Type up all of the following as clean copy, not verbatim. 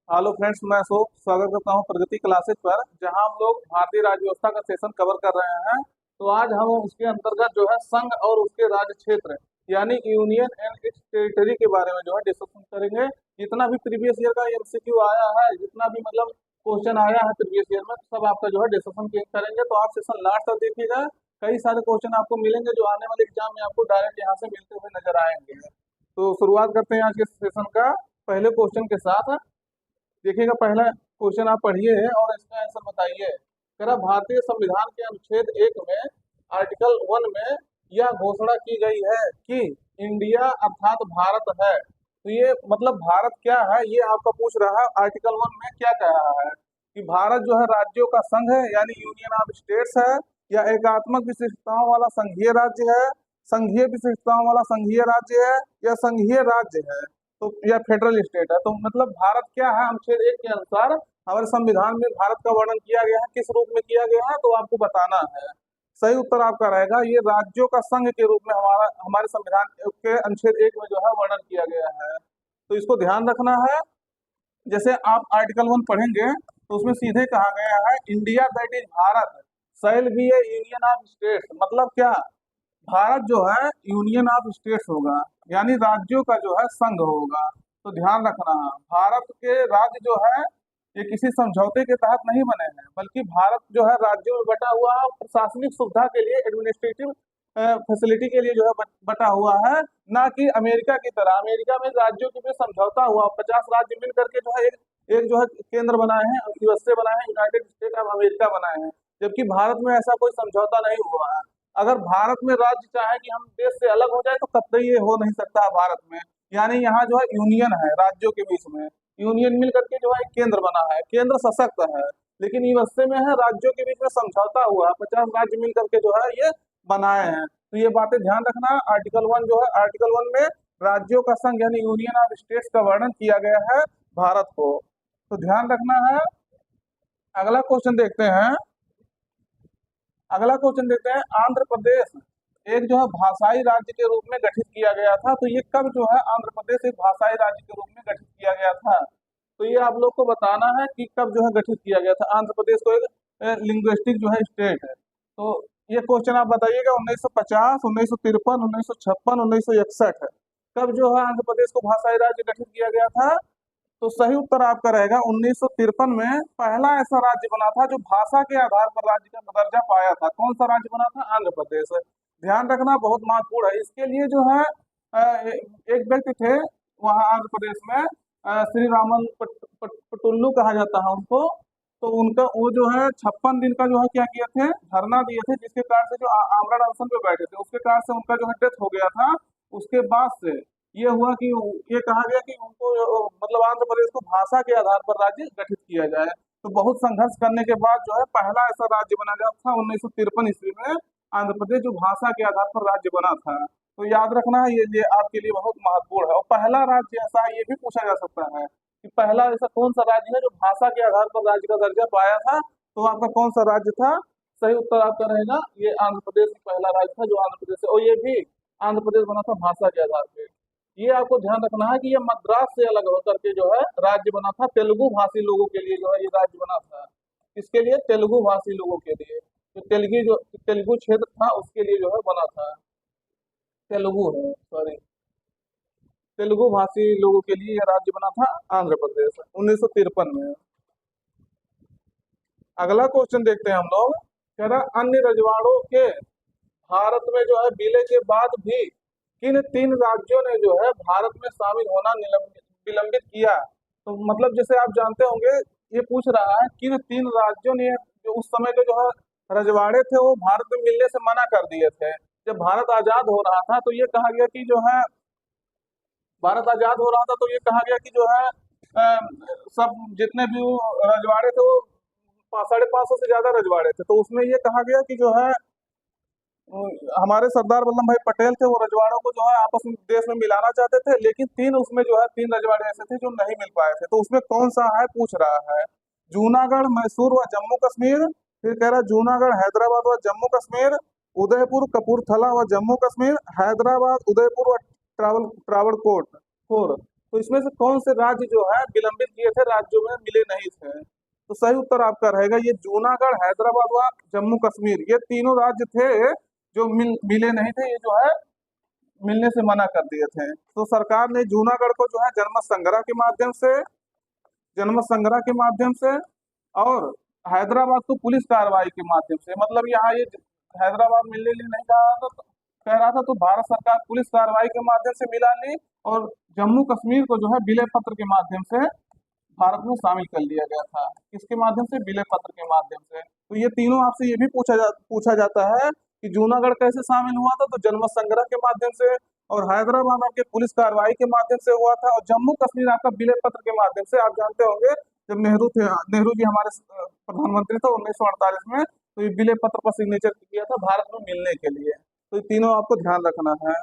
Hello friends, मैं अशोक स्वागत करता हूं प्रगति क्लासेज पर, जहां हम लोग भारतीय राज्य व्यवस्था का सेशन कवर कर रहे हैं। तो आज हम उसके अंतर्गत जो है संघ और उसके राज्य क्षेत्र यानी यूनियन एंड इट्स टेरिटरी के बारे में जो है डिस्कशन करेंगे। जितना भी प्रीवियस ईयर का एमसीक्यू आया है, जितना भी मतलब क्वेश्चन आया है प्रीवियस ईयर में, सब आपका जो है डिस्कशन करेंगे। तो आप सेशन लास्ट तक देखिएगा। कई सारे क्वेश्चन आपको मिलेंगे जो आने वाले एग्जाम में आपको डायरेक्ट यहाँ से मिलते हुए नजर आएंगे। तो शुरुआत करते हैं आज के सेशन का पहले क्वेश्चन के साथ। देखिएगा, पहला क्वेश्चन आप पढ़िए और इसका आंसर बताइए। कह रहा, भारतीय संविधान के अनुच्छेद 1 में आर्टिकल 1 में यह घोषणा की गई है कि इंडिया अर्थात भारत है। तो ये मतलब भारत क्या है, ये आपका पूछ रहा है। आर्टिकल 1 में क्या कह रहा है कि भारत जो है राज्यों का संघ है, यानी यूनियन ऑफ स्टेट्स है, या एकात्मक विशिष्टताओं वाला संघीय राज्य है, संघीय विशिष्टताओं वाला संघीय राज्य है, या संघीय राज्य है, तो या फेडरल स्टेट है। तो मतलब भारत क्या है, अनुच्छेद 1 के अनुसार हमारे संविधान में भारत का वर्णन किया गया है। किस रूप में किया गया है तो आपको बताना है। सही उत्तर आपका रहेगा, ये राज्यों का संघ के रूप में हमारे संविधान के अनुच्छेद 1 में जो है वर्णन किया गया है। तो इसको ध्यान रखना है। जैसे आप आर्टिकल 1 पढ़ेंगे तो उसमें सीधे कहा गया है, India that is Bharat shall be A union of states. मतलब क्या, भारत जो है यूनियन ऑफ स्टेट्स होगा, यानी राज्यों का जो है संघ होगा। तो ध्यान रखना, भारत के राज्य जो है ये किसी समझौते के तहत नहीं बने हैं, बल्कि भारत जो है राज्यों में बटा हुआ है। प्रशासनिक सुविधा के लिए, एडमिनिस्ट्रेटिव फैसिलिटी के लिए जो है बटा हुआ है, ना कि अमेरिका की तरह। अमेरिका में राज्यों के बीच समझौता हुआ, 50 राज्य मिल करके जो है एक जो है केंद्र बनाए हैं, यूएसए बनाए हैं, यूनाइटेड स्टेट ऑफ अमेरिका बनाए हैं। जबकि भारत में ऐसा कोई समझौता नहीं हुआ है। अगर भारत में राज्य चाहे कि हम देश से अलग हो जाए तो कतई ये हो नहीं सकता है भारत में। यानी यहाँ जो है यूनियन है राज्यों के बीच में, यूनियन मिल करके जो है केंद्र बना है, केंद्र सशक्त है। लेकिन यूएसए में है राज्यों के बीच में समझौता हुआ, 50 राज्य मिल करके जो है ये बनाए हैं। तो ये बातें ध्यान रखना। आर्टिकल 1 जो है, आर्टिकल 1 में राज्यों का संघ यानी यूनियन ऑफ स्टेट्स का वर्णन किया गया है भारत को। तो ध्यान रखना है। अगला क्वेश्चन देखते हैं। अगला क्वेश्चन देखते हैं, आंध्र प्रदेश एक जो है भाषाई राज्य के रूप में गठित किया गया था। तो ये कब जो है आंध्र प्रदेश एक भाषाई राज्य के रूप में गठित किया गया था, तो ये आप लोग को बताना है कि कब जो है गठित किया गया था आंध्र प्रदेश को एक लिंग्विस्टिक जो है स्टेट है। तो ये क्वेश्चन आप बताइएगा, 1950, 1953, 1956, 1961 कब जो है आंध्र प्रदेश को भाषाई राज्य गठित किया गया था। तो सही उत्तर आपका रहेगा 1953 में पहला ऐसा राज्य बना था जो भाषा के आधार पर राज्य का दर्जा पाया था। कौन सा राज्य बना था? आंध्र प्रदेश। ध्यान रखना, बहुत महत्वपूर्ण है। इसके लिए जो है एक व्यक्ति थे वहाँ आंध्र प्रदेश में, श्री रामन पटुल्लू कहा जाता है उनको। तो उनका वो जो है 56 दिन का जो है क्या किए थे, धरना दिए थे, जिसके कारण से जो आमरण अनशन पे बैठे थे, उसके कारण से उनका जो है डेथ हो गया था। उसके बाद से ये हुआ कि ये कहा गया कि उनको मतलब आंध्र प्रदेश को भाषा के आधार पर राज्य गठित किया जाए। तो बहुत संघर्ष करने के बाद जो है पहला ऐसा राज्य बना गया था 1953 ईस्वी में आंध्र प्रदेश, जो भाषा के आधार पर राज्य बना था। तो याद रखना है, ये आपके लिए बहुत महत्वपूर्ण है। और पहला राज्य ऐसा है, ये भी पूछा जा सकता है कि पहला ऐसा कौन सा राज्य है जो भाषा के आधार पर राज्य का दर्जा पाया था। तो आपका कौन सा राज्य था? सही उत्तर आपका रहेगा ये आंध्र प्रदेश पहला राज्य था जो आंध्र प्रदेश है, और ये भी आंध्र प्रदेश बना था भाषा के आधार पर। ये आपको ध्यान रखना है कि ये मद्रास से अलग होकर के जो है राज्य बना था, तेलुगु भाषी लोगों के लिए जो है ये राज्य बना था। इसके लिए तेलुगु भाषी लोगों के लिए, जो तेलुगु क्षेत्र था उसके लिए जो है बना था। तेलुगु है, सॉरी, तेलुगु भाषी लोगों के लिए यह राज्य बना था आंध्र प्रदेश 1953 में। अगला क्वेश्चन देखते हैं हम लोग। कह रहा, अन्य रजवाड़ों के भारत में जो है विलय के बाद भी किन 3 राज्यों ने जो है भारत में शामिल होना विलंबित किया। तो मतलब जैसे आप जानते होंगे, ये पूछ रहा है किन 3 राज्यों ने, जो उस समय के जो है रजवाड़े थे वो भारत में मिलने से मना कर दिए थे। जब भारत आजाद हो रहा था तो ये कहा गया कि जो है भारत आजाद हो रहा था तो ये कहा गया कि जो है सब जितने भी वो रजवाड़े थे वो 550 से ज्यादा रजवाड़े थे। तो उसमें ये कहा गया कि जो है हमारे सरदार वल्लभ भाई पटेल थे, वो रजवाड़ों को जो है आपस में देश में मिलाना चाहते थे, लेकिन 3 उसमें जो है 3 रजवाड़े ऐसे थे जो नहीं मिल पाए थे। तो उसमें कौन सा है पूछ रहा है। जूनागढ़, मैसूर व जम्मू कश्मीर, फिर कह रहा जूनागढ़, हैदराबाद व जम्मू कश्मीर, उदयपुर, कपूरथला व जम्मू कश्मीर, हैदराबाद, उदयपुर व ट्रावलकोट। 4। तो इसमें से कौन से राज्य जो है विलंबित किए थे, राज्यों में मिले नहीं थे? तो सही उत्तर आपका रहेगा ये जूनागढ़, हैदराबाद व जम्मू कश्मीर, ये तीनों राज्य थे जो मिले नहीं थे, ये जो है मिलने से मना कर दिए थे। तो सरकार ने जूनागढ़ को जो है जन्म संग्रह के माध्यम से और हैदराबाद को पुलिस कार्रवाई के माध्यम से, मतलब यहाँ ये हैदराबाद मिलने लिए नहीं कह रहा था, तो भारत सरकार पुलिस कार्रवाई के माध्यम से मिला ली, और जम्मू कश्मीर को जो है विलय पत्र के माध्यम से भारत में शामिल कर लिया गया था। किसके माध्यम से? विलय पत्र के माध्यम से। तो ये तीनों आपसे ये भी पूछा जाता है कि जूनागढ़ कैसे शामिल हुआ था, तो जन्म संग्रह के माध्यम से, और हैदराबाद आपके पुलिस कार्रवाई के माध्यम से हुआ था, और जम्मू कश्मीर आपका विलय पत्र के माध्यम से। आप जानते होंगे जब नेहरू जी हमारे प्रधानमंत्री थे 1948 में, तो ये विलय पत्र पर सिग्नेचर किया था भारत में मिलने के लिए। तो ये तीनों आपको ध्यान रखना है।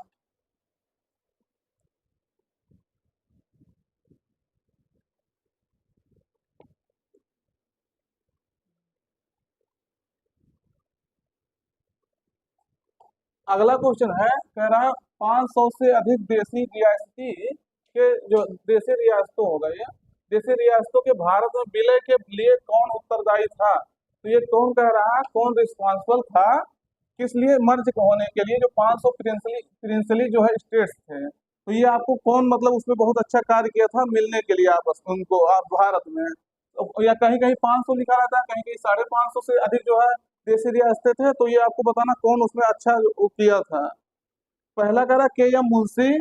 अगला क्वेश्चन है, कह रहा 500 से अधिक देसी रियासती के जो देसी रियासतों हो गए, देसी रियासतों के भारत में विलय के लिए कौन उत्तरदायी था? तो ये कौन कह रहा है, कौन रिस्पॉन्सिबल था किस लिए मर्ज होने के लिए, जो 500 प्रिंसली जो है स्टेट्स थे, तो ये आपको कौन, मतलब उसमें बहुत अच्छा कार्य किया था मिलने के लिए आपस उनको आप भारत में? तो या कहीं कहीं 500 लिखा रहता है, कहीं कहीं 550 से अधिक जो है देसी रियासतें थे, तो ये आपको बताना कौन उसमें अच्छा वो किया था। पहला कह रहा के एम मुंशी,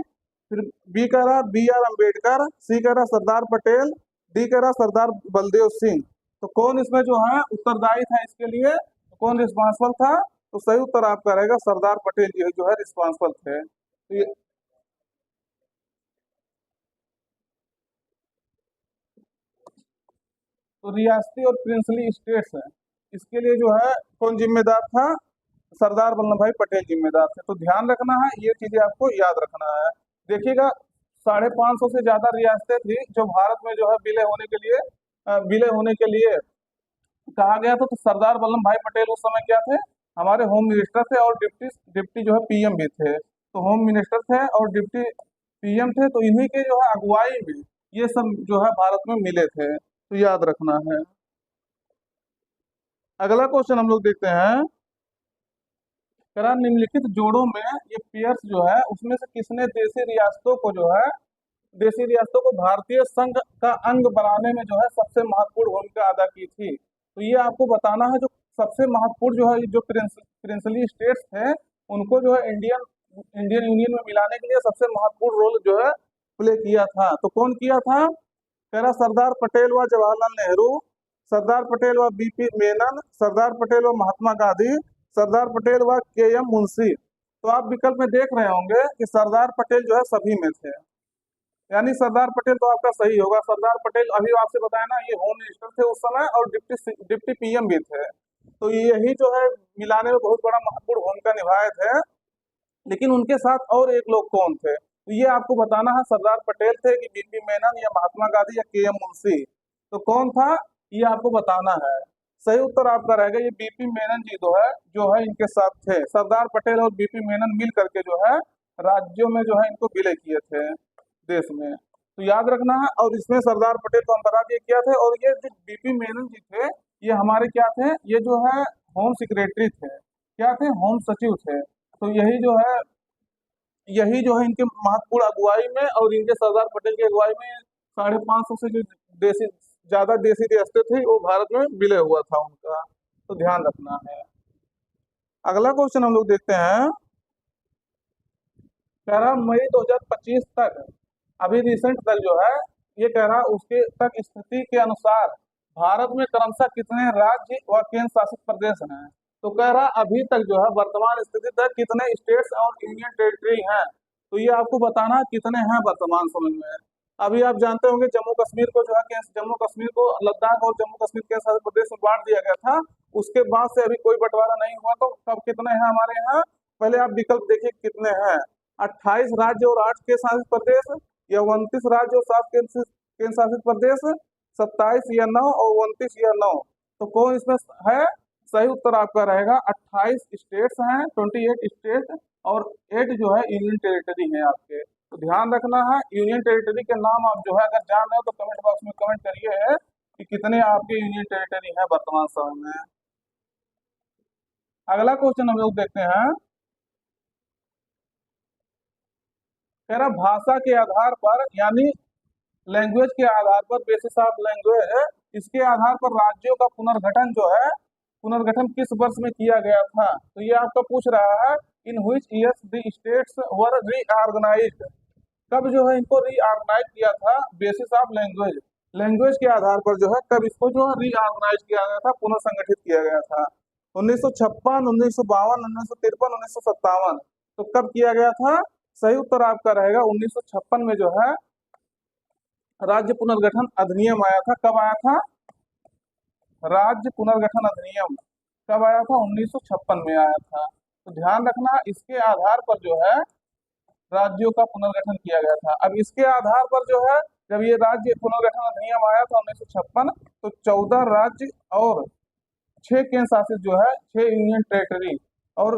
फिर बी कह रहा BR अम्बेडकर, सी कह रहा सरदार पटेल, डी कह रहा सरदार बलदेव सिंह। तो कौन इसमें जो है उत्तरदायी था इसके लिए, कौन रिस्पॉन्सिबल था? तो सही उत्तर आपका रहेगा सरदार पटेल जी जो है रिस्पॉन्सिबल थे। तो ये तो रियासती और प्रिंसली स्टेट्स है, इसके लिए जो है कौन जिम्मेदार था? सरदार वल्लभ भाई पटेल जिम्मेदार थे। तो ध्यान रखना है, ये चीजें आपको याद रखना है। देखिएगा 550 से ज्यादा रियासतें थी जो भारत में जो है विलय होने के लिए कहा गया था। तो सरदार वल्लभ भाई पटेल उस समय क्या थे? हमारे होम मिनिस्टर थे, और डिप्टी डिप्टी जो है पीएम भी थे। तो होम मिनिस्टर थे और डिप्टी पीएम थे, तो इन्हीं के जो है अगुवाई में ये सब जो है भारत में मिले थे। तो याद रखना है। अगला क्वेश्चन हम लोग देखते हैं, करा निम्नलिखित जोड़ों में ये पेयर्स जो है उसमें से किसने देशी रियासतों को भारतीय संघ का अंग बनाने में जो है सबसे महत्वपूर्ण भूमिका अदा की थी? तो ये आपको बताना है, जो सबसे महत्वपूर्ण जो है जो प्रिंसली स्टेट्स थे उनको जो है इंडियन यूनियन में मिलाने के लिए सबसे महत्वपूर्ण रोल जो है प्ले किया था। तो कौन किया था? कह रहा सरदार पटेल व जवाहरलाल नेहरू, सरदार पटेल व बीपी मेनन, सरदार पटेल व महात्मा गांधी, सरदार पटेल व के एम मुंशी। तो आप विकल्प में देख रहे होंगे कि सरदार पटेल जो है सभी में थे, यानी सरदार पटेल तो आपका सही होगा। सरदार पटेल अभी आपसे बताया ना, ये होम मिनिस्टर थे उस समय और डिप्टी पीएम भी थे। तो यही जो है मिलाने में बहुत बड़ा महत्वपूर्ण भूमिका निभाए थे। लेकिन उनके साथ और एक लोग कौन थे, तो ये आपको बताना है, सरदार पटेल थे कि बीपी मेनन या महात्मा गांधी या के एम मुंशी। तो कौन था ये आपको बताना है। सही उत्तर आपका रहेगा ये बीपी मेनन जी जो है इनके साथ थे। सरदार पटेल और बीपी मेनन मिल करके जो है राज्यों में जो है इनको विलय किए थे देश में। तो याद रखना है। और इसमें सरदार पटेल को हम बता दिए क्या थे, और ये जो बीपी मेनन जी थे ये हमारे क्या थे, ये जो है होम सेक्रेटरी थे। क्या थे? होम सचिव थे। तो यही जो है इनके महत्वपूर्ण अगुवाई में और इनके सरदार पटेल की अगुवाई में 550 से जो ज्यादा देशी रियासतें थी वो भारत में विलय हुआ था उनका। तो ध्यान रखना है। अगला क्वेश्चन हम लोग देखते हैं, कह रहा मई 2025 तक, अभी रिसेंट तक जो है ये कह रहा उसके तक स्थिति के अनुसार भारत में क्रमशः कितने राज्य व केंद्र शासित प्रदेश हैं? तो कह रहा अभी तक जो है वर्तमान स्थिति तक कितने स्टेट्स और यूनियन टेरिटरी हैं? तो ये आपको बताना कितने हैं वर्तमान समय में। अभी आप जानते होंगे जम्मू कश्मीर को जो है जम्मू कश्मीर को लद्दाख और जम्मू कश्मीर केंद्र शासित प्रदेश में बांट दिया गया था। उसके बाद से अभी कोई बंटवारा नहीं हुआ। तो कब कितने हैं हमारे यहाँ? पहले आप विकल्प देखिए कितने हैं। 28 राज्य और 8 केंद्र शासित प्रदेश, या 29 राज्य और 7 केंद्र शासित प्रदेश, 27 या 9 और 29 या 9। तो कौन इसमें है? सही उत्तर आपका रहेगा 28 स्टेट्स हैं, 28 स्टेट और 8 जो है यूनियन टेरिटरी हैं आपके। तो ध्यान रखना है, यूनियन टेरिटरी के नाम आप जो है अगर जान रहे हो तो कमेंट बॉक्स में कमेंट करिए कि कितने आपके यूनियन टेरिटरी है वर्तमान समय में। अगला क्वेश्चन हम लोग देखते हैं, कह रहा भाषा के आधार पर यानी लैंग्वेज के आधार पर, बेसिस ऑफ लैंग्वेज, इसके आधार पर राज्यों का पुनर्गठन जो है, पुनर्गठन किस वर्ष में किया गया था? तो ये आपका पूछ रहा है, in which years the states were reorganized, कब जो है इनको रीऑर्गेनाइज किया था बेसिस ऑफ लैंग्वेज, लैंग्वेज के आधार पर जो है कब इसको जो है रीऑर्गेनाइज किया गया था, पुनर्संगठित किया गया था? 1956, 1952, 1953, 1957। तो कब किया गया था? सही उत्तर आपका रहेगा 1956 में जो है राज्य पुनर्गठन अधिनियम आया था। कब आया था? राज्य पुनर्गठन अधिनियम कब आया था? 1956 में आया था। तो ध्यान रखना, इसके आधार पर जो है राज्यों का पुनर्गठन किया गया था। अब इसके आधार पर जो है जब ये राज्य पुनर्गठन अधिनियम आया था 1956, तो 14 राज्य और 6 केंद्र शासित जो है 6 यूनियन टेरिटरी और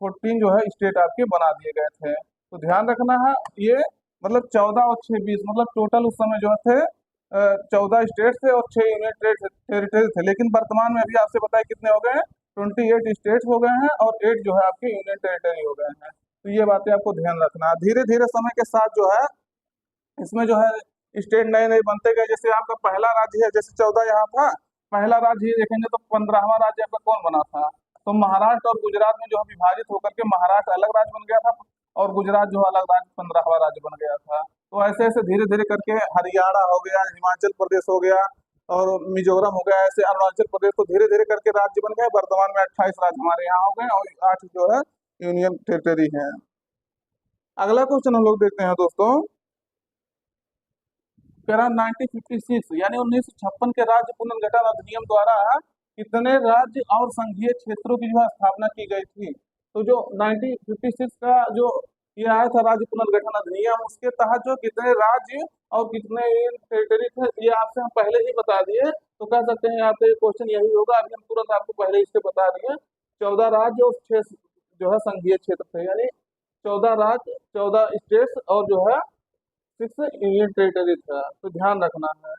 14 जो है स्टेट आपके बना दिए गए थे। तो ध्यान रखना है, ये मतलब 14 और 6 20, मतलब टोटल उस समय जो थे 14 स्टेट थे और 6 यूनियन टेरिटरी थे। लेकिन वर्तमान में अभी आपसे बताए कितने हो गए हैं? 28 स्टेट हो गए हैं और 8 जो है आपके यूनियन टेरिटरी हो गए हैं। तो ये बातें आपको ध्यान रखना है। धीरे धीरे समय के साथ जो है इसमें जो है स्टेट नए नए बनते गए। जैसे आपका पहला राज्य है, जैसे 14 यहाँ था, पहला राज्य ही देखेंगे तो 15वां राज्य आपका कौन बना था? तो महाराष्ट्र और गुजरात में जो है विभाजित होकर के महाराष्ट्र अलग राज्य बन गया था और गुजरात जो अलग राज्य 15वां राज्य बन गया था। तो ऐसे ऐसे धीरे धीरे करके हरियाणा हो गया, हिमाचल प्रदेश हो गया और मिजोरम हो गया, ऐसे अरुणाचल प्रदेश, तो धीरे धीरे करके राज्य बन गए। वर्तमान में 28 राज्य हमारे यहाँ हो गए और 8 जो है यूनियन टेरिटरी है। अगला क्वेश्चन हम लोग देखते हैं दोस्तों, कह रहा 1956 यानी 1956 के राज्य पुनर्गठन अधिनियम द्वारा कितने राज्य और संघीय क्षेत्रों की जो स्थापना की गई थी? तो जो 1956 का जो ये आया था राज्य पुनर्गठन अधिनियम, उसके तहत जो कितने राज्य और कितने टेरिटरी थे ये आपसे हम पहले ही बता दिए। तो कह सकते हैं आपके क्वेश्चन यही होगा, अभी हम तुरंत आपको पहले ही इसके बता दिए। 14 राज्य और 6 जो है संघीय क्षेत्र थे, यानी 14 राज्य, 14 स्टेट्स और जो है 6 यूनियन टेरिटरी था। तो ध्यान रखना है।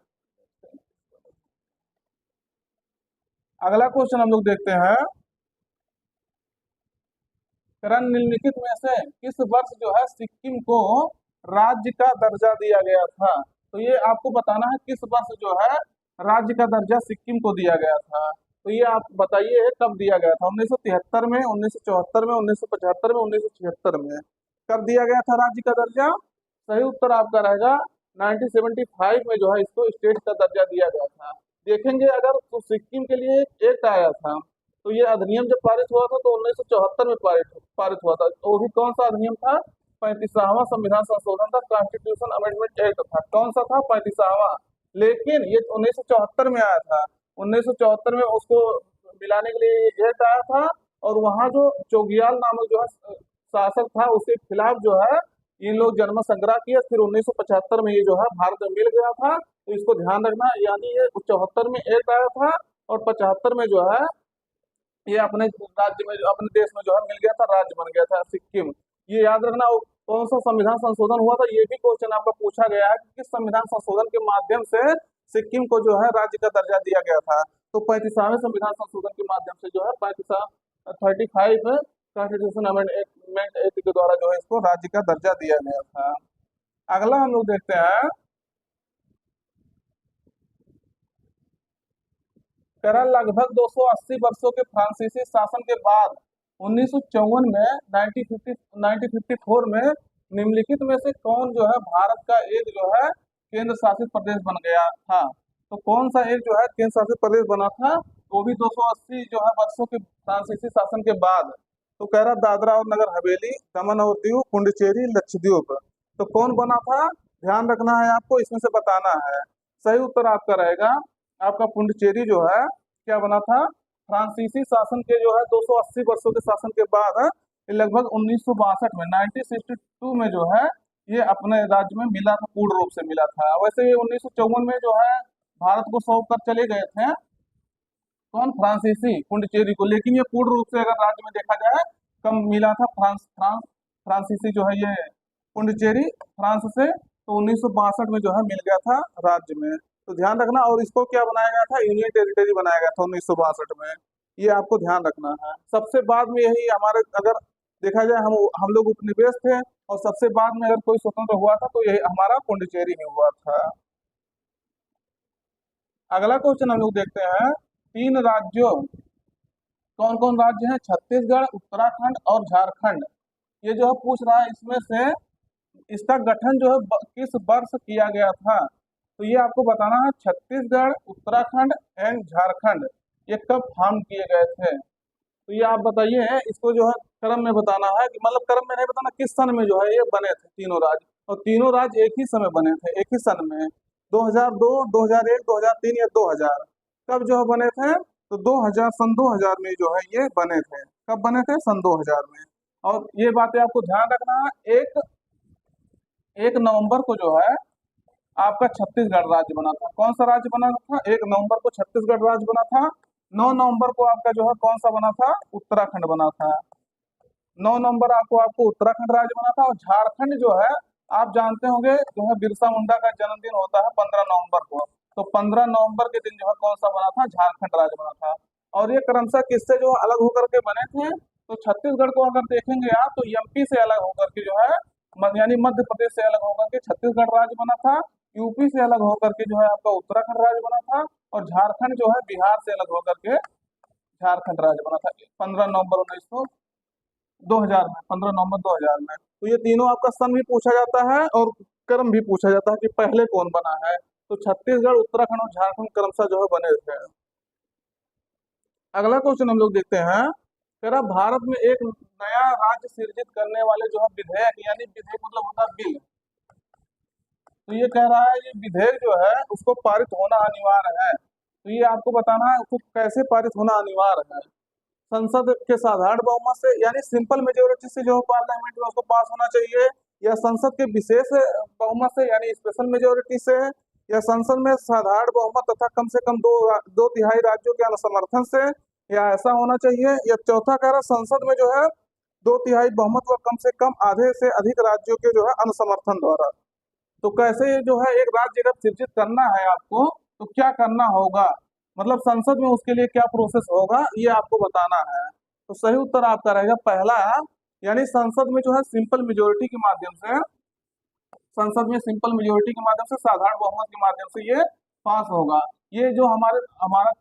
अगला क्वेश्चन हम लोग देखते हैं, निम्नलिखित में से किस वर्ष जो है सिक्किम को राज्य का दर्जा दिया गया था? तो ये आपको बताना है किस वर्ष जो है राज्य का दर्जा सिक्किम को दिया गया था। तो ये आप बताइए कब दिया गया था? 1973 में, 1974 में, 1975 में, 1976 में? कब दिया गया था राज्य का दर्जा? सही उत्तर आपका रहेगा 1975 में जो है इसको स्टेट का दर्जा दिया गया था। देखेंगे अगर तो सिक्किम के लिए एक एक्ट आया था, तो ये अधिनियम जब पारित हुआ था तो 1974 में पारित हुआ था। तो वो भी कौन सा अधिनियम था? 35वां संविधान संशोधन था, कॉन्स्टिट्यूशन अमेंडमेंट एक्ट था। कौन सा था? 35वां। लेकिन ये 1974 में आया था। 1974 में उसको मिलाने के लिए एक्ट आया था और वहाँ जो चोगियाल नामक जो है शासक था उसके खिलाफ जो है इन लोग जन्म संग्रह किया। फिर 1975 में ये जो है भारत में मिल गया था। तो इसको ध्यान रखना, यानी ये 74 में एक आया था और 75 में जो है ये अपने राज्य में, अपने देश में जो है मिल गया था, राज्य बन गया था सिक्किम। ये याद रखना। कौन सा संविधान संशोधन हुआ था ये भी क्वेश्चन आपका पूछा गया है कि किस संविधान संशोधन के माध्यम से सिक्किम को जो है राज्य का दर्जा दिया गया था? तो 35वें संविधान संशोधन के माध्यम से जो है 35 कॉन्स्टिट्यूशन अमेंडमेंट एक्ट के द्वारा जो है इसको राज्य का दर्जा दिया गया था। अगला हम लोग देखते हैं, लगभग 280 वर्षों के फ्रांसीसी शासन के बाद 1954 में 1954 में निम्नलिखित में से कौन जो है भारत का एक जो है केंद्र शासित प्रदेश बन गया था? तो कौन सा एक जो है केंद्र शासित प्रदेश बना था वो भी 280 जो है वर्षों के फ्रांसीसी शासन के बाद? तो कह रहा दादरा और नगर हवेली, दमन और दीव, पुडुचेरी, लक्षद्वीप। तो कौन बना था? ध्यान रखना है आपको, इसमें से बताना है। सही उत्तर आपका रहेगा आपका पुडुचेरी जो है क्या बना था? फ्रांसीसी शासन के जो है 280 वर्षों के शासन के बाद लगभग 1962 में 1962 में जो है ये अपने राज्य में मिला था, पूर्ण रूप से मिला था। वैसे ये 1954 में जो है भारत को सौंप कर चले गए थे कौन? फ्रांसीसी पुडुचेरी को। लेकिन ये पूर्ण रूप से अगर राज्य में देखा जाए कब मिला था? फ्रांसीसी जो है ये पुडुचेरी फ्रांस से तो 1962 में जो है मिल गया था राज्य में। तो ध्यान रखना, और इसको क्या बनाया गया था, यूनियन टेरिटरी बनाया गया था 1962 में। ये आपको ध्यान रखना है। सबसे बाद में यही हमारे, अगर देखा जाए, हम लोग उपनिवेश थे, और सबसे बाद में अगर कोई स्वतंत्र हुआ था तो यही हमारा पुडुचेरी में हुआ था। अगला क्वेश्चन हम लोग देखते हैं, तीन राज्यों, कौन कौन राज्य हैं, छत्तीसगढ़, उत्तराखंड और झारखंड। ये जो है पूछ रहा है, इसमें से इसका गठन जो है किस वर्ष किया गया था। तो ये आपको बताना है, छत्तीसगढ़, उत्तराखंड एंड झारखंड ये कब फॉर्म किए गए थे। तो ये आप बताइए, इसको जो है क्रम में बताना है, कि मतलब क्रम में नहीं बताना, किस सन में जो है ये बने थे तीनों राज्य। और तीनों राज्य एक ही समय बने थे, एक ही सन में, 2002, 2001, 2003 या 2000, कब जो है बने थे, तो 2000, सन 2000 में जो है ये बने थे। कब बने थे, सन 2000 में। और ये बातें आपको ध्यान रखना है, 1 नवंबर को जो है आपका छत्तीसगढ़ राज्य बना था। कौन सा राज्य बना था, 1 नवंबर को छत्तीसगढ़ राज्य बना था। 9 नवंबर को आपका जो है कौन सा बना था, उत्तराखंड बना था। 9 नवंबर आपको आपको उत्तराखंड राज्य बना था। और झारखंड जो है, आप जानते होंगे, जो है बिरसा मुंडा का जन्मदिन होता है 15 नवंबर को। तो 15 नवंबर के दिन जो है कौन सा बना था, झारखंड राज्य बना था। और ये क्रमशः किससे जो अलग होकर के बने थे, तो छत्तीसगढ़ को अगर देखेंगे आप, तो एमपी से अलग होकर के जो है, यानी मध्य प्रदेश से अलग होकर के छत्तीसगढ़ राज्य बना था। यूपी से अलग होकर के जो है आपका उत्तराखंड राज्य बना था। और झारखंड जो है बिहार से अलग होकर के झारखंड राज्य बना था 15 नवंबर 2000 में, 15 नवंबर 2000 में। तो ये तीनों आपका सन भी पूछा जाता है और क्रम भी पूछा जाता है कि पहले कौन बना है। तो छत्तीसगढ़, उत्तराखंड और झारखंड क्रमशः जो है बने थे। अगला क्वेश्चन हम लोग देखते हैं, कह रहा भारत में एक नया राज्य सृजित करने वाले जो है विधेयक, यानी विधेयक मतलब होता है बिल। तो ये कह रहा है, ये विधेयक जो है उसको पारित होना अनिवार्य है। तो ये आपको बताना है उसको कैसे पारित होना अनिवार्य है। संसद के साधारण बहुमत से, यानी सिंपल मेजोरिटी से जो पार्लियामेंट में उसको पास होना चाहिए, या संसद के विशेष बहुमत से यानी स्पेशल मेजोरिटी से, या संसद में साधारण बहुमत तथा कम से कम दो तिहाई राज्यों के अनुसमर्थन से, या ऐसा होना चाहिए। या चौथा कह रहा, संसद में जो है 2 तिहाई बहुमत व कम से कम आधे से अधिक राज्यों के जो है अनुसमर्थन द्वारा। तो कैसे जो है एक राज्य अगर सृजित करना है आपको, तो क्या करना होगा, मतलब संसद में उसके लिए क्या प्रोसेस होगा, ये आपको बताना है। तो सही उत्तर आपका रहेगा पहला, यानी संसद में जो है सिंपल मेजोरिटी के माध्यम से, संसद में सिंपल मेजोरिटी के माध्यम से, साधारण बहुमत के माध्यम से ये पास होगा। ये जो हमारा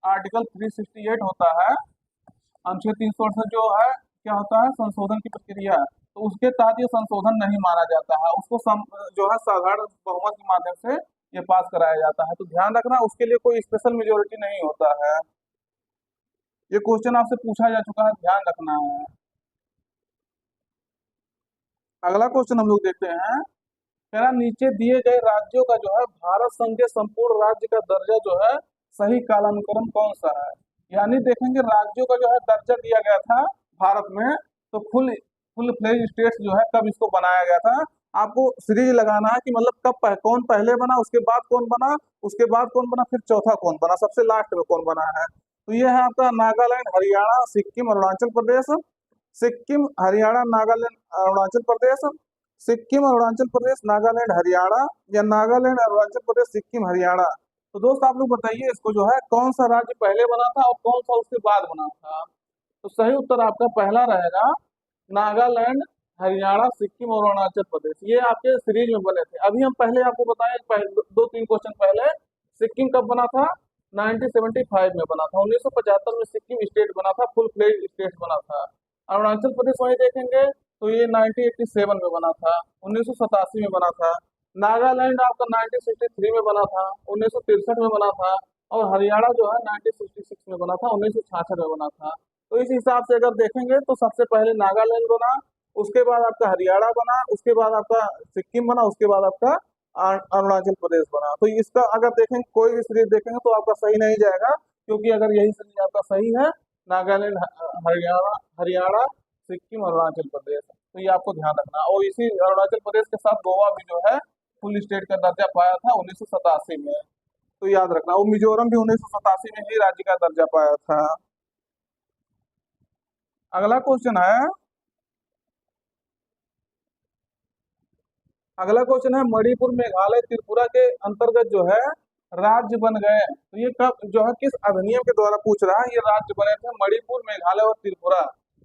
आर्टिकल 368 होता है, अनुच्छेद 368 जो है क्या होता है, संशोधन की प्रक्रिया, तो उसके तहत ये संशोधन नहीं माना जाता है, उसको जो है साधारण बहुमत के माध्यम से ये पास कराया जाता है। तो ध्यान रखना, उसके लिए कोई स्पेशल मेजोरिटी नहीं होता है। ये क्वेश्चन आपसे पूछा जा चुका है, ध्यान रखना है। अगला क्वेश्चन हम लोग देखते हैं, कह रहा नीचे दिए गए राज्यों का जो है भारत संघ के संपूर्ण राज्य का दर्जा जो है सही कालानुक्रम कौन सा है। यानी देखेंगे राज्यों का जो है दर्जा दिया गया था भारत में, तो फुल फुल फ्लेज स्टेट्स जो है कब इसको बनाया गया था। आपको सीरीज लगाना है कि मतलब कौन पहले बना, उसके बाद कौन बना, उसके बाद कौन बना, फिर चौथा कौन बना, सबसे लास्ट में कौन बना है। तो ये है आपका नागालैंड, हरियाणा, सिक्किम, अरुणाचल प्रदेश। सिक्किम, हरियाणा, नागालैंड, अरुणाचल प्रदेश, सिक्किम, अरुणाचल प्रदेश, नागालैंड, हरियाणा, या नागालैंड, अरुणाचल प्रदेश, सिक्किम, हरियाणा। तो दोस्त आप लोग बताइए इसको जो है कौन सा राज्य पहले बना था और कौन सा उसके बाद बना था। तो सही उत्तर आपका पहला रहेगा, नागालैंड, हरियाणा, सिक्किम और अरुणाचल प्रदेश। ये आपके सीरीज में बने थे। अभी हम पहले आपको बताएं, 2-3 क्वेश्चन पहले, सिक्किम कब बना था, 1975 में बना था। 1975 में सिक्किम स्टेट बना था, फुल फ्लेज स्टेट बना था। अरुणाचल प्रदेश वही देखेंगे तो ये 1987 में बना था, 1987 में बना था। नागालैंड आपका 1963 में बना था, 1963 में बना था। और हरियाणा जो है 1966 में बना था, 1966 में बना था। तो इस हिसाब से अगर देखेंगे तो सबसे पहले नागालैंड बना, उसके बाद आपका हरियाणा बना, उसके बाद आपका सिक्किम बना, उसके बाद आपका अरुणाचल प्रदेश बना। तो इसका अगर देखेंगे, कोई भी सीरीज देखेंगे तो आपका सही नहीं जाएगा, क्योंकि अगर यही सीरीज आपका सही है, नागालैंड, हरियाणा हरियाणा सिक्किम, अरुणाचल प्रदेश, तो ये आपको ध्यान रखना। और इसी अरुणाचल प्रदेश के साथ गोवा भी जो है फुल स्टेट का दर्जा पाया था 1987 में। तो याद रखना, और मिजोरम भी 1987 में ही राज्य का दर्जा पाया था। अगला क्वेश्चन है, अगला क्वेश्चन है मणिपुर मेघालय त्रिपुरा के अंतर्गत जो है राज्य बन गए। तो ये कब जो है किस अधिनियम के द्वारा पूछ रहा है, ये राज्य बने थे मणिपुर मेघालय और त्रिपुरा,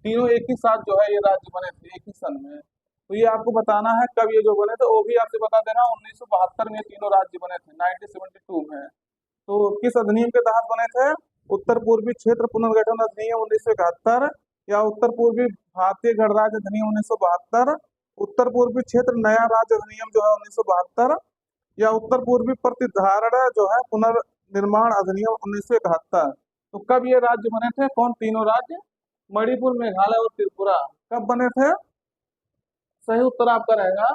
तीनों एक ही साथ जो है ये राज्य बने थे एक ही सन में। तो ये आपको बताना है कब ये जो बने थे, वो भी आपसे बता देना 1972 में तीनों राज्य बने थे 1972 में। तो किस अधिनियम के तहत बने थे, उत्तर पूर्वी क्षेत्र पुनर्गठन अधिनियम 1971, या उत्तर पूर्वी भारतीय गणराज्य अधिनियम 1972, उत्तर पूर्वी क्षेत्र नया राज्य अधिनियम जो है 1972, या उत्तर पूर्वी प्रतिधारण जो है पुनर्निर्माण अधिनियम 1971। तो कब ये राज्य बने थे, कौन तीनों राज्य, मणिपुर मेघालय और त्रिपुरा, कब बने थे? सही उत्तर आपका रहेगा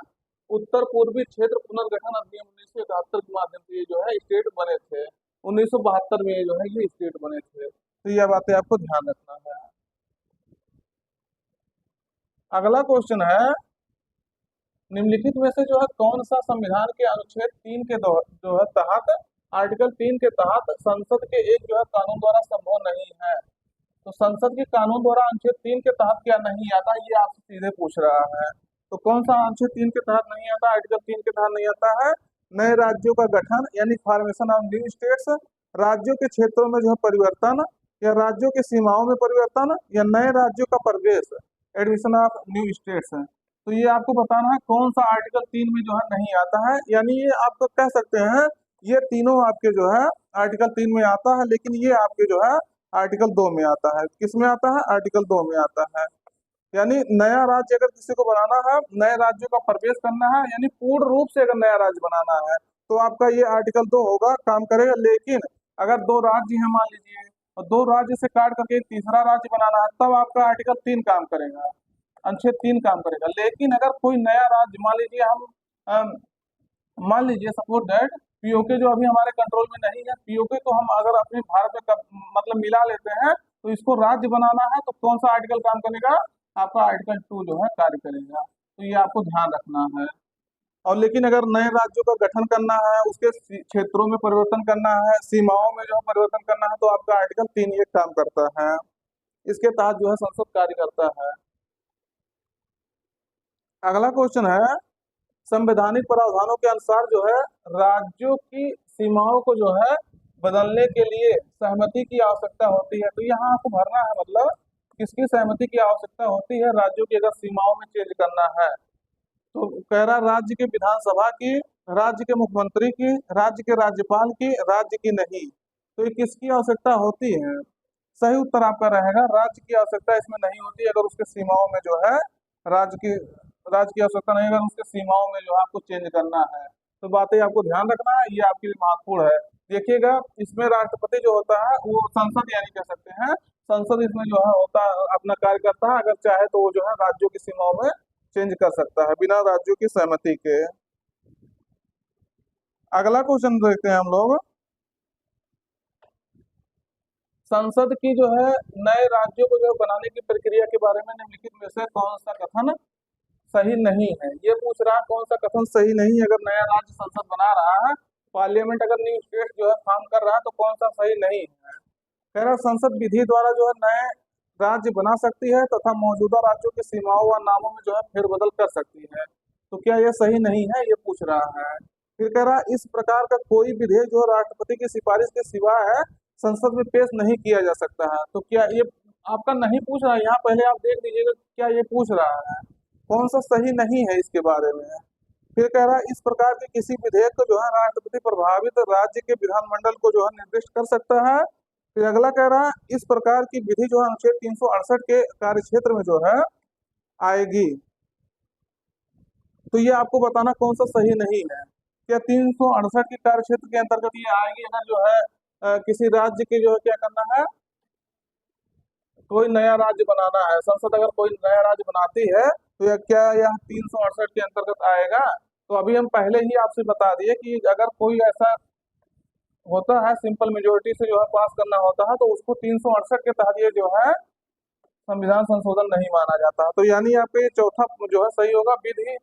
उत्तर पूर्वी क्षेत्र पुनर्गठन अधिनियम 1971 के माध्यम से ये जो है स्टेट बने थे। 1972 में ये जो है ये स्टेट बने थे। तो यह बातें आपको ध्यान रखना है। अगला क्वेश्चन है निम्नलिखित में से जो है कौन सा संविधान के अनुच्छेद 3 के जो है तहत, आर्टिकल 3 के तहत संसद के एक जो है कानून द्वारा संभव नहीं है। तो संसद के कानून द्वारा अनुच्छेद 3 के तहत क्या नहीं आता, ये आपसे सीधे पूछ रहा है। तो कौन सा अनुच्छेद 3 के तहत नहीं आता, आर्टिकल 3 के तहत नहीं आता है, नए राज्यों का गठन यानी फॉर्मेशन ऑफ न्यू स्टेट्स, राज्यों के क्षेत्रों में जो है परिवर्तन, या राज्यों की सीमाओं में परिवर्तन, या नए राज्यों का प्रवेश, एडमिशन ऑफ न्यू स्टेट्स है। तो ये आपको बताना है कौन सा आर्टिकल 3 में जो है नहीं आता है, यानी ये आपको कह सकते हैं ये तीनों आपके जो है आर्टिकल 3 में आता है, लेकिन ये आपके जो है आर्टिकल 2 में आता है। किस में आता है, आर्टिकल 2 में आता है। यानी नया राज्य अगर किसी को बनाना है, नए राज्यों का प्रवेश करना है, यानी पूर्ण रूप से अगर नया राज्य बनाना है तो आपका ये आर्टिकल 2 होगा, काम करेगा। लेकिन अगर दो राज्य हैं मान लीजिए, और दो राज्य से काट करके एक तीसरा राज्य बनाना है, तब आपका आर्टिकल 3 काम करेगा, अनुच्छेद 3 काम करेगा। लेकिन अगर कोई नया राज्य मान लीजिए हम मान लीजिए सपोज दैट पीओके जो अभी हमारे कंट्रोल में नहीं है, पीओके को हम अगर अपने भारत में मतलब मिला लेते हैं तो इसको राज्य बनाना है, तो कौन सा आर्टिकल काम करेगा, आपका आर्टिकल 2 जो है कार्य करेगा। तो ये आपको ध्यान रखना है। और लेकिन अगर नए राज्यों का गठन करना है, उसके क्षेत्रों में परिवर्तन करना है, सीमाओं में जो है परिवर्तन करना है, तो आपका आर्टिकल 3 ये काम करता है। इसके तहत जो है संसद कार्य करता है। अगला क्वेश्चन है संवैधानिक प्रावधानों के अनुसार जो है राज्यों की सीमाओं को जो है बदलने के लिए सहमति की आवश्यकता होती है। तो यहाँ आपको भरना है, मतलब किसकी सहमति की आवश्यकता होती है राज्यों की अगर सीमाओं में चेंज करना है। तो कह रहा राज्य की विधानसभा की, राज्य के मुख्यमंत्री की, राज्य के राज्यपाल की, राज्य की नहीं। तो ये किसकी आवश्यकता होती है? सही उत्तर आपका रहेगा राज्य की आवश्यकता इसमें नहीं होती अगर उसके सीमाओं में जो है राज्य की आवश्यकता नहीं, अगर उसके सीमाओं में जो है आपको चेंज करना है। तो बातें आपको ध्यान रखना है, ये आपके लिए महत्वपूर्ण है। देखिएगा इसमें राष्ट्रपति जो होता है वो संसद यानी कह सकते हैं संसद इसमें जो है होता अपना कार्य करता है, अगर चाहे तो वो जो है राज्यों की सीमाओं में चेंज कर सकता है बिना राज्यों की सहमति के। अगला क्वेश्चन देखते हैं हम लोग, संसद की जो है नए राज्यों को जो बनाने की प्रक्रिया के बारे में निम्नलिखित में से कौन सा कथन सही नहीं है। ये पूछ रहा है कौन सा कथन सही नहीं है, अगर नया राज्य संसद बना रहा है, पार्लियामेंट अगर न्यू स्टेट जो है फॉर्म कर रहा है, तो कौन सा सही नहीं है। कह रहा संसद विधि द्वारा जो है नए राज्य बना सकती है तथा मौजूदा राज्यों की सीमाओं व नामों में जो है फेरबदल कर सकती है। तो क्या ये सही नहीं है, ये पूछ रहा है। फिर कह रहा इस प्रकार का कोई विधेयक जो राष्ट्रपति की सिफारिश के सिवा है संसद में पेश नहीं किया जा सकता है। तो क्या ये आपका नहीं पूछ रहा है, यहाँ पहले आप देख लीजिएगा क्या ये पूछ रहा है, कौन सा सही नहीं है इसके बारे में। फिर कह रहा है इस प्रकार के किसी विधेयक को जो है राष्ट्रपति प्रभावित राज्य के विधानमंडल को जो है निर्दिष्ट कर सकता है। फिर अगला कह रहा है इस प्रकार की विधि जो है अनुच्छेद 368 के कार्य क्षेत्र में जो है आएगी। तो ये आपको बताना कौन सा सही नहीं है। क्या 368 के कार्य क्षेत्र के अंतर्गत ये आएगी अगर जो है किसी राज्य के जो है क्या करना है, कोई नया राज्य बनाना है, संसद अगर कोई नया राज्य बनाती है तो क्या यह 368 के अंतर्गत आएगा। तो अभी हम पहले ही आपसे बता दिए कि अगर कोई ऐसा होता है सिंपल मेजोरिटी से जो है पास करना होता है तो उसको 368 के तहत ये जो है संविधान संशोधन नहीं माना जाता। तो यानी यहाँ पे चौथा जो है सही होगा, विधि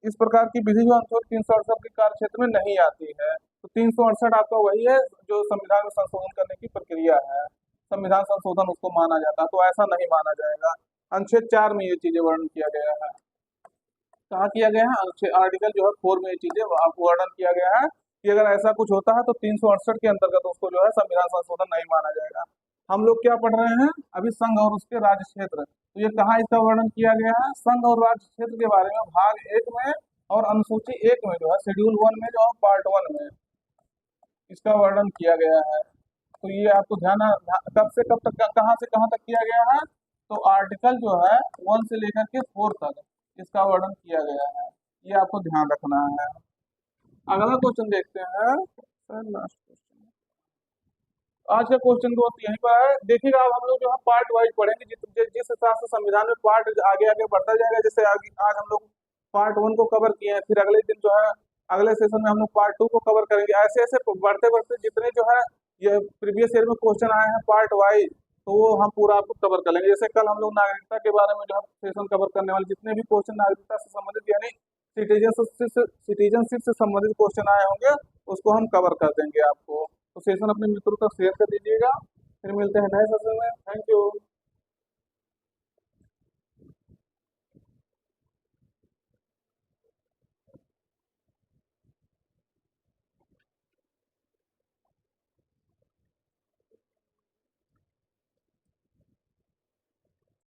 इस प्रकार की विधि जो अनुच्छेद 368 के कार्य क्षेत्र में नहीं आती है। तो 368 आपका वही है जो संविधान में संशोधन करने की प्रक्रिया है, संविधान संशोधन उसको माना जाता है। तो ऐसा नहीं माना जाएगा, अनुच्छेद 4 में ये चीजें वर्णन किया गया है। कहा किया गया है आर्टिकल जो है 4 में ये चीजें आपको वर्णन किया गया है कि अगर ऐसा कुछ होता है तो 368 के अंतर्गत उसको जो है संविधान संशोधन नहीं माना जाएगा। हम लोग क्या पढ़ रहे हैं अभी, संघ और उसके राज्य क्षेत्र। तो ये कहाँ इसका वर्णन किया गया है, संघ और राज्य क्षेत्र के बारे में भाग 1 में और अनुसूची 1 में जो है शेड्यूल 1 में जो है पार्ट 1 में इसका वर्णन किया गया है। तो ये आपको कब से कब तक, कहाँ से कहाँ तक किया गया है, तो आर्टिकल जो है 1 से लेकर के 4 तक इसका वर्णन किया गया है, ये आपको ध्यान रखना है। अगला क्वेश्चन देखते हैं सर, लास्ट क्वेश्चन आज का क्वेश्चन तो यहीं पर है। देखिएगा अब हम लोग जो है पार्ट वाइज पढ़ेंगे, जिस हिसाब से संविधान में पार्ट आगे आगे बढ़ता जाएगा। जैसे आज हम लोग पार्ट 1 को कवर किए हैं, फिर अगले दिन जो है अगले सेशन में हम लोग पार्ट 2 को कवर करेंगे। ऐसे ऐसे बढ़ते बढ़ते जितने जो है ये प्रीवियस ईयर में क्वेश्चन आए हैं पार्ट वाइज, तो वो हम पूरा आपको कवर कर लेंगे। जैसे कल हम लोग नागरिकता के बारे में जो है सेशन कवर करने वाले जितने भी क्वेश्चन नागरिकता से संबंधित यानी सिटीजनशिप से संबंधित क्वेश्चन आए होंगे उसको हम कवर कर देंगे आपको। तो सेशन अपने मित्रों तक शेयर कर दीजिएगा। फिर मिलते हैं नए सेशन में। Thank you.